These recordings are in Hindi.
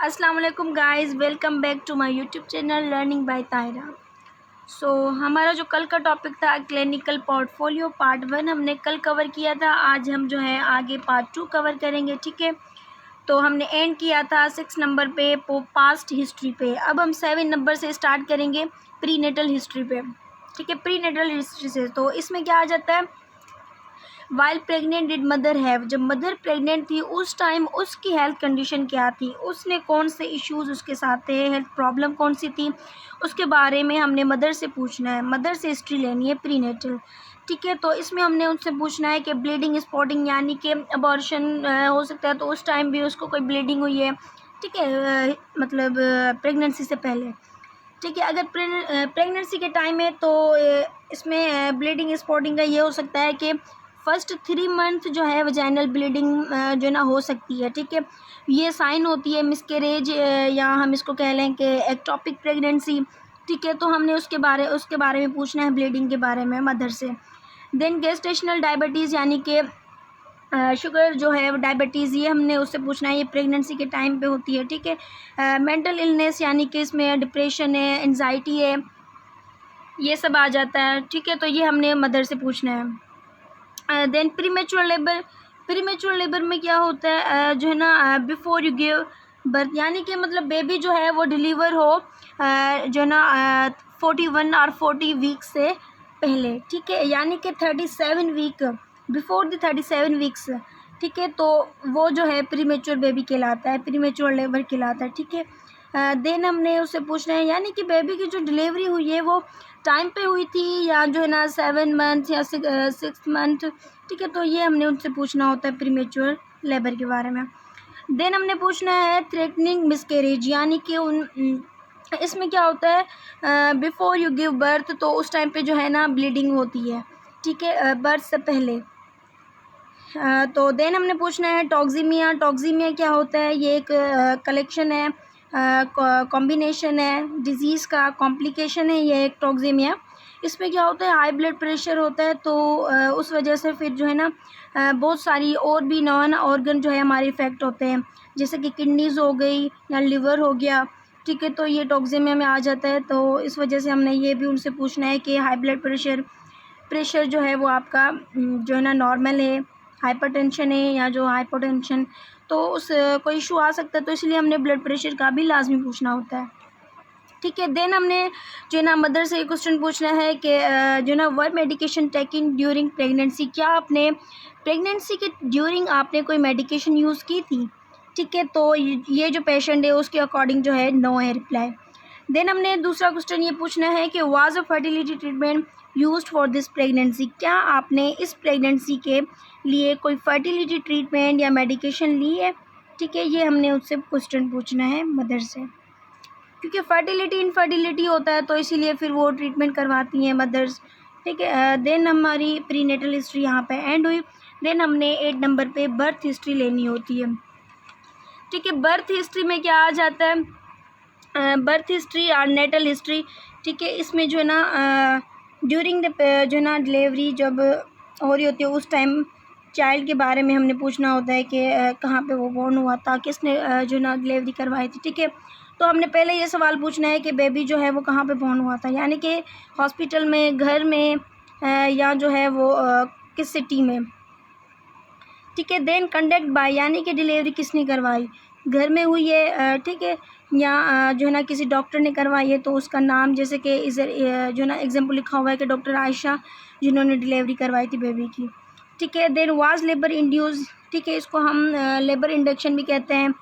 अस्सलाम वालेकुम guys, welcome back to my YouTube channel learning by Tayra. हमारा जो कल का टॉपिक था क्लिनिकल पोर्टफोलियो पार्ट 1 हमने कल कवर किया था। आज हम जो है आगे पार्ट 2 कवर करेंगे, ठीक है। तो हमने एंड किया था 6 नंबर पे पास्ट हिस्ट्री पे। अब हम 7 नंबर से स्टार्ट करेंगे प्री नेटल हिस्ट्री पे, ठीक है। प्री नेटल हिस्ट्री से तो इसमें क्या आ जाता है, while pregnant did mother have, जब मदर प्रेग्नेंट थी उस टाइम उसकी हेल्थ कंडीशन क्या थी, उसने कौन से इश्यूज़ उसके साथ थे, हेल्थ प्रॉब्लम कौन सी थी, उसके बारे में हमने मदर से पूछना है। मदर से हिस्ट्री लेनी है प्री नेटल, ठीक है। तो इसमें हमने उनसे पूछना है कि ब्लीडिंग स्पॉटिंग यानी कि अबॉर्शन हो सकता है, तो उस टाइम भी उसको कोई ब्लीडिंग हुई है, ठीक है, मतलब प्रेगनेंसी से पहले, ठीक है। अगर प्रेगनेंसी के टाइम है तो इसमें ब्लीडिंग स्पॉटिंग का ये हो सकता है कि फर्स्ट 3 मंथ जो है वजाइनल ब्लीडिंग जो ना हो सकती है, ठीक है। ये साइन होती है मिसकैरेज या हम इसको कह लें कि एक्टोपिक प्रेगनेंसी, ठीक है। तो हमने उसके बारे में पूछना है, ब्लीडिंग के बारे में मदर से। देन गेस्टेशनल डायबिटीज़ यानी कि शुगर जो है डायबिटीज़, ये हमने उससे पूछना है, ये प्रेगनेंसी के टाइम पे होती है, ठीक है। मेंटल इलनेस यानी कि इसमें डिप्रेशन है, एंजाइटी है, ये सब आ जाता है, ठीक है। तो ये हमने मदर से पूछना है। देन प्रीमेच्योर लेबर में क्या होता है, जो है ना बिफोर यू गिव बर्थ, यानी कि मतलब बेबी जो है वो डिलीवर हो जो है ना 41 और 40 वीक से पहले, ठीक है, यानी कि 37 वीक बिफोर द 37 वीक्स, ठीक है। तो वो जो है प्रीमेच्योर बेबी कहलाता है, प्रीमेच्योर लेबर कहलाता है, ठीक है। देन हमने उससे पूछना है, यानी कि बेबी की जो डिलीवरी हुई है वो टाइम पे हुई थी या जो है ना 7 मंथ या 6 मंथ, ठीक है। तो ये हमने उनसे पूछना होता है प्रीमेच्योर लेबर के बारे में। देन हमने पूछना है थ्रेटनिंग मिसकैरेज, यानी कि इसमें क्या होता है, बिफोर यू गिव बर्थ, तो उस टाइम पे जो है ना ब्लीडिंग होती है, ठीक है, बर्थ से पहले। तो देन हमने पूछना है टॉक्सीमिया। टॉक्सीमिया क्या होता है, ये एक कलेक्शन है, कॉम्बिनेशन है डिज़ीज़ का, कॉम्प्लिकेशन है ये एक टॉक्सीमिया। इसमें क्या होता है, हाई ब्लड प्रेशर होता है, तो उस वजह से फिर जो है ना बहुत सारी और भी नॉन ऑर्गन जो है हमारे इफ़ेक्ट होते हैं, जैसे कि किडनीज़ हो गई या लिवर हो गया, ठीक है। तो ये टॉक्सीमिया में आ जाता है। तो इस वजह से हमने ये भी उनसे पूछना है कि हाई ब्लड प्रेशर जो है वो आपका जो है ना नॉर्मल है, हाइपरटेंशन है या जो हाइपोटेंशन, तो उस कोई इशू आ सकता है, तो इसलिए हमने ब्लड प्रेशर का भी लाजमी पूछना होता है, ठीक है। देन हमने जो है ना मदर से एक क्वेश्चन पूछना है कि जो है ना वर मेडिकेशन टेकिंग ड्यूरिंग प्रेगनेंसी, क्या आपने प्रेगनेंसी के ड्यूरिंग आपने कोई मेडिकेशन यूज़ की थी, ठीक है। तो ये जो पेशेंट है उसके अकॉर्डिंग जो है नो है रिप्लाई। देन हमने दूसरा क्वेश्चन ये पूछना है कि was a fertility treatment used for this pregnancy, क्या आपने इस प्रेगनेंसी के लिए कोई फर्टिलिटी ट्रीटमेंट या मेडिकेशन ली है, ठीक है। ये हमने उससे क्वेश्चन पूछना है मदर से, क्योंकि फर्टिलिटी इनफर्टिलिटी होता है, तो इसीलिए फिर वो ट्रीटमेंट करवाती हैं मदर्स, ठीक है। देन हमारी प्री नेटल हिस्ट्री यहाँ पे एंड हुई। देन हमने 8 नंबर पे बर्थ हिस्ट्री लेनी होती है, ठीक है। बर्थ हिस्ट्री में क्या आ जाता है, बर्थ हिस्ट्री और नेटल हिस्ट्री, ठीक है। इसमें जो है ना ड्यूरिंग द जो है ना डिलीवरी जब हो रही होती है उस टाइम चाइल्ड के बारे में हमने पूछना होता है कि कहाँ पे वो बॉर्न हुआ था, किसने जो है ना डिलीवरी करवाई थी, ठीक है। तो हमने पहले ये सवाल पूछना है कि बेबी जो है वो कहाँ पे बॉर्न हुआ था, यानी कि हॉस्पिटल में, घर में, या जो है वो किस सिटी में, ठीक है। देन कंडक्ट बाय, यानी कि डिलीवरी किसने करवाई, घर में हुई है, ठीक है, या जो है ना किसी डॉक्टर ने करवाई है, तो उसका नाम, जैसे कि जो है ना एग्जाम्पल लिखा हुआ है कि डॉक्टर आयशा जिन्होंने डिलीवरी करवाई थी बेबी की, ठीक है। देन वाज लेबर इंड्यूस, ठीक है, इसको हम लेबर इंडक्शन भी कहते हैं,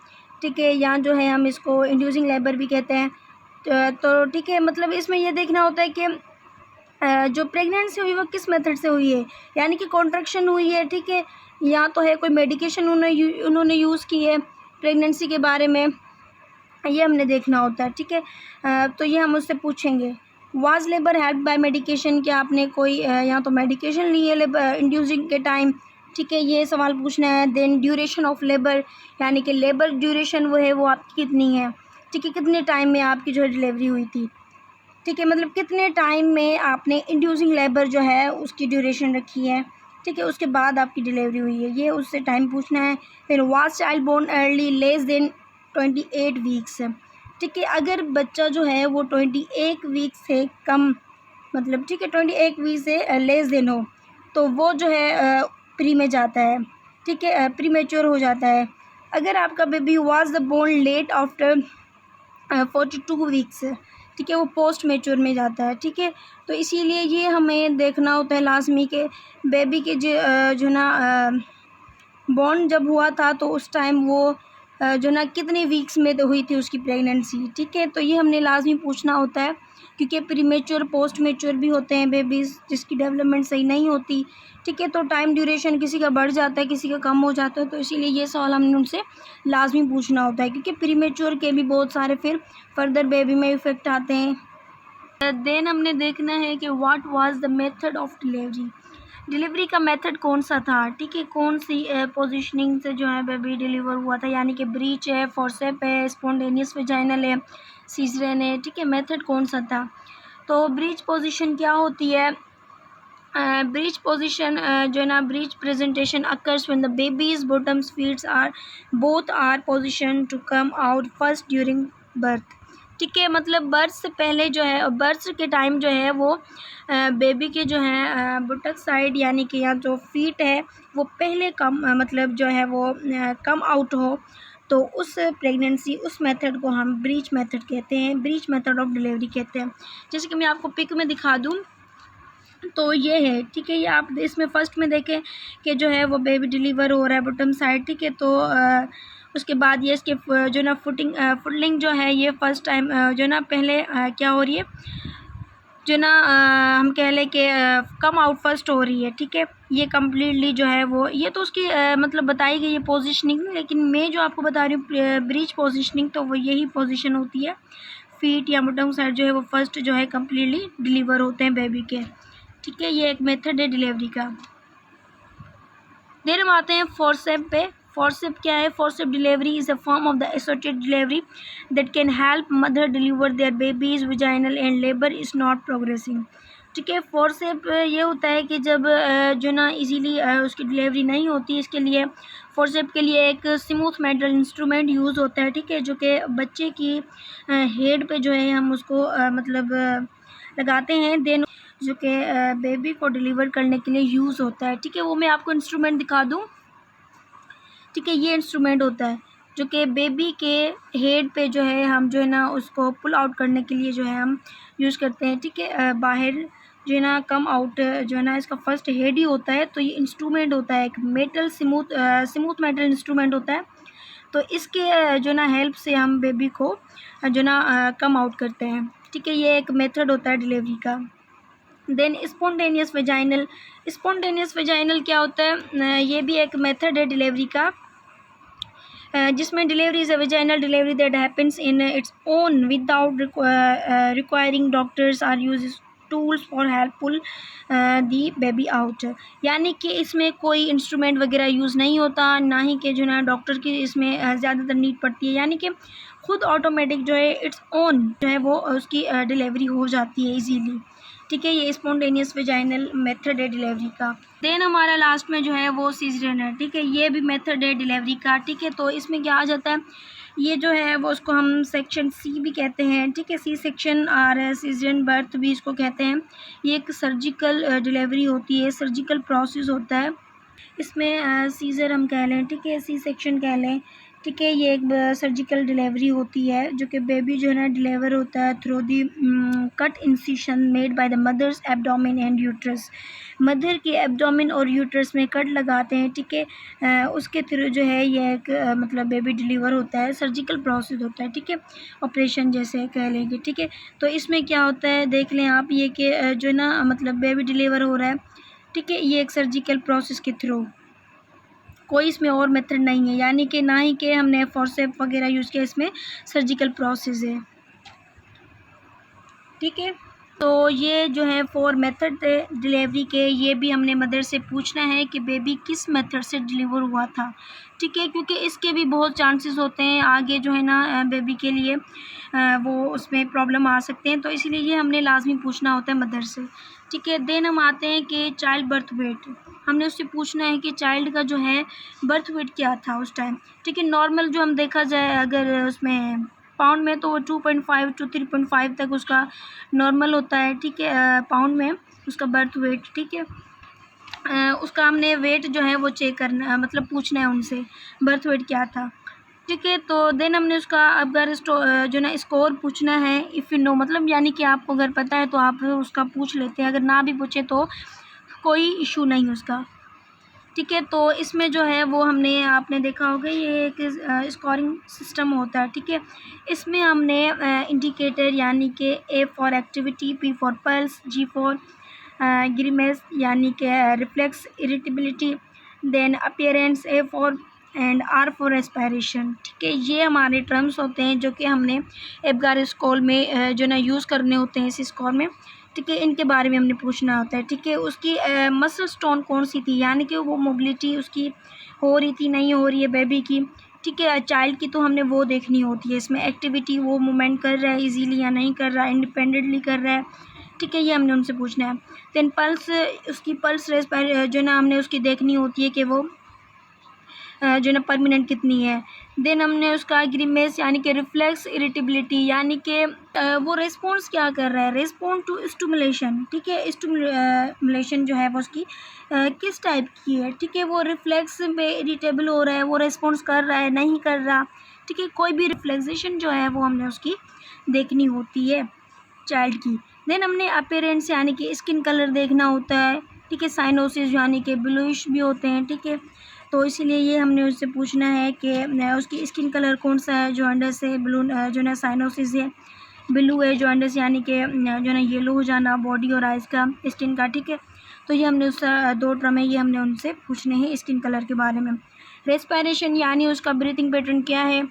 ठीक है, या जो है हम इसको इंड्यूसिंग लेबर भी कहते हैं। तो ठीक है, मतलब इसमें ये देखना होता है कि जो प्रेगनेंसी हुई वो किस मेथड से हुई है, यानी कि कॉन्ट्रैक्शन हुई है, ठीक है, या तो है कोई मेडिकेशन उन्होंने यूज़ की है प्रेगनेंसी के बारे में, ये हमने देखना होता है, ठीक है। तो ये हम उससे पूछेंगे। Was labour help by medication, क्या आपने कोई या तो मेडिकेशन ली है लेबर इंड्यूसिंग के टाइम, ठीक है, ये सवाल पूछना है। देन ड्यूरेशन ऑफ लेबर, यानी कि लेबर ड्यूरेशन वो है वो आपकी कितनी है, ठीक है, कितने टाइम में आपकी जो है डिलीवरी हुई थी, ठीक है, मतलब कितने टाइम में आपने इंड्यूसिंग लेबर जो है उसकी ड्यूरेशन रखी है, ठीक है, उसके बाद आपकी डिलीवरी हुई है, ये उससे टाइम पूछना है। फिर was child born early less than 28 weeks है। ठीक है, अगर बच्चा जो है वो 21 वीक से कम, मतलब ठीक है 21 वीक से लेस देन हो, तो वो जो है प्री में जाता है। ठीक है, प्री मेच्योर हो जाता है। अगर आपका baby was the born late after 42 weeks, ठीक है, वो पोस्ट मेच्योर में जाता है। ठीक है, तो इसीलिए ये हमें देखना होता है लाजमी के बेबी के जो ना बॉर्न जब हुआ था तो उस टाइम वो जो ना कितने वीक्स में तो हुई थी उसकी प्रेगनेंसी। ठीक है, तो ये हमने लाजमी पूछना होता है, क्योंकि प्रीमेच्योर पोस्ट मेच्योर भी होते हैं बेबीज़ जिसकी डेवलपमेंट सही नहीं होती। ठीक है, तो टाइम ड्यूरेशन किसी का बढ़ जाता है, किसी का कम हो जाता है, तो इसीलिए ये सवाल हमने उनसे लाजमी पूछना होता है, क्योंकि प्रीमेच्योर के भी बहुत सारे फिर फर्दर बेबी में इफ़ेक्ट आते हैं। देन हमने देखना है कि what was the method of delivery. Delivery का मेथड कौन सा था। ठीक है, कौन सी पोजीशनिंग से जो है बेबी डिलीवर हुआ था, यानी कि ब्रीच है, फोर्सेप है, स्पॉन्टेनियस वेजाइनल है, सीजरियन है। ठीक है, मेथड कौन सा था। तो ब्रीच पोजीशन क्या होती है। ब्रीच पोजीशन जो है ना, breech presentation occurs when the babies bottoms feets are both are position to come out first during birth. ठीक है, मतलब बर्थ से पहले जो है, बर्थ के टाइम जो है वो बेबी के जो है बुटक साइड यानी कि या जो फीट है वो पहले कम मतलब जो है वो कम आउट हो, तो उस प्रेगनेंसी उस मेथड को हम ब्रीच मेथड कहते हैं, ब्रीच मेथड ऑफ डिलीवरी कहते हैं। जैसे कि मैं आपको पिक में दिखा दूँ तो ये है। ठीक है, ये आप इसमें फर्स्ट में देखें कि जो है वो बेबी डिलीवर हो रहा है बॉटम साइड। ठीक है, तो उसके बाद ये इसके जो ना फुटलिंग जो है ये फर्स्ट टाइम जो ना पहले क्या हो रही है, जो ना हम कह लें कि कम आउट फर्स्ट हो रही है। ठीक है, ये कम्प्लीटली जो है वो ये तो उसकी मतलब बताई गई है पोजीशनिंग, लेकिन मैं जो आपको बता रही हूँ ब्रीच पोजीशनिंग, तो वो यही पोजीशन होती है। फीट या बॉटम साइड जो है वो फर्स्ट जो है कम्प्लीटली डिलीवर होते हैं बेबी के। ठीक है, ये एक मेथड है डिलीवरी का। देन हम आते हैं फोर्सेप पे। फोर्सेप क्या है। Forcep delivery is a form of the associated delivery that can help mother deliver their babies vaginal and labour is not progressing. ठीक है, फोर्सेप ये होता है कि जब जो ना इजीली उसकी डिलीवरी नहीं होती, इसके लिए फोर्सेप के लिए एक स्मूथ मेटल इंस्ट्रूमेंट यूज़ होता है। ठीक है, जो कि बच्चे की हेड पे जो है हम उसको मतलब लगाते हैं। देन जो कि बेबी को डिलीवर करने के लिए यूज़ होता है। ठीक है, वो मैं आपको इंस्ट्रूमेंट दिखा दूँ। ठीक है, ये इंस्ट्रूमेंट होता है जो कि बेबी के हेड पे जो है हम जो है ना उसको पुल आउट करने के लिए जो है हम यूज़ करते हैं। ठीक है, बाहर जो है ना कम आउट जो है ना इसका फर्स्ट हेड ही होता है। तो ये इंस्ट्रूमेंट होता है एक मेटल स्मूथ मेटल इंस्ट्रूमेंट होता है। तो इसके जो ना हेल्प से हम बेबी को जो ना कम आउट करते हैं। ठीक है, ये एक मेथड होता है डिलीवरी का। Then spontaneous vaginal. Spontaneous vaginal क्या होता है। ये भी एक मेथड है डिलीवरी का, जिसमें delivery is a vaginal delivery that happens in its own without requiring doctors are use tools for help pull the baby out. यानी कि इसमें कोई इंस्ट्रूमेंट वगैरह यूज़ नहीं होता, ना ही कि जो ना डॉक्टर की इसमें ज़्यादातर नीड पड़ती है, यानी कि खुद ऑटोमेटिक जो है इट्स ओन जो है वो उसकी डिलीवरी हो जाती है इजीली। ठीक है, ये स्पॉन्टेनियस वेजाइनल मेथड है डिलीवरी का। देन हमारा लास्ट में जो है वो सीजरियन है। ठीक है, ये भी मेथड है डिलीवरी का। ठीक है, तो इसमें क्या आ जाता है, ये जो है वो उसको हम सेक्शन सी भी कहते हैं। ठीक है, सी सेक्शन और सीजरियन बर्थ भी इसको कहते हैं। ये एक सर्जिकल डिलीवरी होती है, सर्जिकल प्रोसेस होता है। इसमें सीज़र हम कह लें, ठीक है, सी सेक्शन कह लें। ठीक है, ये एक सर्जिकल डिलीवरी होती है जो कि बेबी जो है ना डिलीवर होता है through the cut incision made by the mother's abdomen and uterus. Mother के एब्डोमेन और यूट्रस में कट लगाते हैं। ठीक है, उसके थ्रू जो है ये एक मतलब बेबी डिलीवर होता है, सर्जिकल प्रोसेस होता है। ठीक है, ऑपरेशन जैसे कह लेंगे। ठीक है, तो इसमें क्या होता है देख लें आप, ये कि जो है ना मतलब बेबी डिलीवर हो रहा है। ठीक है, ये एक सर्जिकल प्रोसेस के थ्रू, कोई इसमें और मेथड नहीं है, यानी कि ना ही कि हमने फोर्सेप वगैरह यूज़ किया, इसमें सर्जिकल प्रोसेस है। ठीक है, तो ये जो है 4 मेथड थे डिलीवरी के, ये भी हमने मदर से पूछना है कि बेबी किस मेथड से डिलीवर हुआ था, ठीक है, क्योंकि इसके भी बहुत चांसेस होते हैं आगे जो है ना बेबी के लिए वो उसमें प्रॉब्लम आ सकते हैं, तो इसीलिए ये हमने लाजमी पूछना होता है मदर से, ठीक है। देन हम आते हैं कि चाइल्ड बर्थ वेट, हमने उससे पूछना है कि चाइल्ड का जो है बर्थ वेट क्या था उस टाइम, ठीक है। नॉर्मल जो हम देखा जाए अगर उसमें पाउंड में तो 2.5 to 3.5 तक उसका नॉर्मल होता है, ठीक है, पाउंड में उसका बर्थ वेट, ठीक है। उसका हमने वेट जो है वो चेक करना मतलब पूछना है उनसे बर्थ वेट क्या था, ठीक है। तो देन हमने उसका अगर जो ना स्कोर पूछना है, इफ़ यू नो मतलब यानी कि आपको अगर पता है तो आप उसका पूछ लेते हैं, अगर ना भी पूछे तो कोई इशू नहीं उसका, ठीक है। तो इसमें जो है वो हमने आपने देखा होगा ये एक स्कोरिंग सिस्टम होता है, ठीक है। इसमें हमने इंडिकेटर यानी कि A for activity, P for pulse, G for grimace यानी कि reflex irritability, then appearance A for and R for respiration, ठीक है। ये हमारे टर्म्स होते हैं जो कि हमने एबगार स्कोर में जो ना यूज़ करने होते हैं इस स्कोर में, ठीक है। इनके बारे में हमने पूछना होता है, ठीक है। उसकी मसल स्टोन कौन सी थी, यानी कि वो मोबिलिटी उसकी हो रही थी नहीं हो रही है बेबी की, ठीक है। चाइल्ड की तो हमने वो देखनी होती है, इसमें एक्टिविटी वो मूवमेंट कर रहा है इजीली या नहीं कर रहा है, इंडिपेंडेंटली कर रहा है, ठीक है, ये हमने उनसे पूछना है। देन पल्स, उसकी पल्स रेस्पायर जो ना हमने उसकी देखनी होती है कि वो जो ना परमानेंट कितनी है। देन हमने उसका ग्रीमेस यानी कि रिफ्लेक्स इरिटेबिलिटी यानी कि वो रिस्पॉन्स क्या कर रहा है, रिस्पॉन्ड टू स्टिमुलेशन, ठीक है। स्टिमुलेशन जो है वो उसकी किस टाइप की है, ठीक है। वो रिफ्लेक्स में इरिटेबल हो रहा है, वो रिस्पॉन्स कर रहा है नहीं कर रहा, ठीक है। कोई भी रिफ्लेक्सेशन जो है वो हमने उसकी देखनी होती है चाइल्ड की। देन हमने अपीयरेंस यानी कि स्किन कलर देखना होता है, ठीक है। साइनोसिस यानी कि ब्लूइश भी होते हैं, ठीक है। तो इसीलिए ये हमने उससे पूछना है कि उसकी स्किन कलर कौन सा है, जो अंडर से ब्लू जो ना साइनोसिस है, ब्लू है जो अंडर से यानी कि जो ना येलो हो जाना बॉडी और आइज़ का स्किन का, ठीक है। तो ये हमने उस 2 टर्म है ये हमने उनसे पूछने हैं स्किन कलर के बारे में। रेस्पिरेशन यानी उसका ब्रीथिंग पैटर्न क्या है,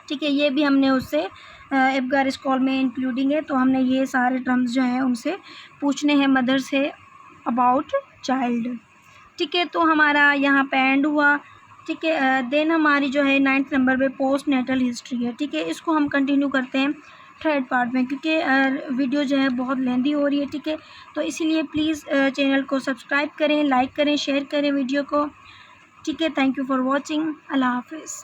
ठीक है, ये भी हमने उससे एबगार स्कोर में इंक्लूडिंग है, तो हमने ये सारे टर्म्स जो हैं उनसे पूछने हैं मदर से अबाउट चाइल्ड, ठीक है। तो हमारा यहाँ पे एंड हुआ, ठीक है। देन हमारी जो है 9th नंबर पे पोस्ट नेटल हिस्ट्री है, ठीक है। इसको हम कंटिन्यू करते हैं 3rd पार्ट में, क्योंकि वीडियो जो है बहुत लेंदी हो रही है, ठीक है। तो इसीलिए प्लीज़ चैनल को सब्सक्राइब करें, लाइक करें, शेयर करें वीडियो को, ठीक है। थैंक यू फॉर वॉचिंग, अल्लाह हाफिज़।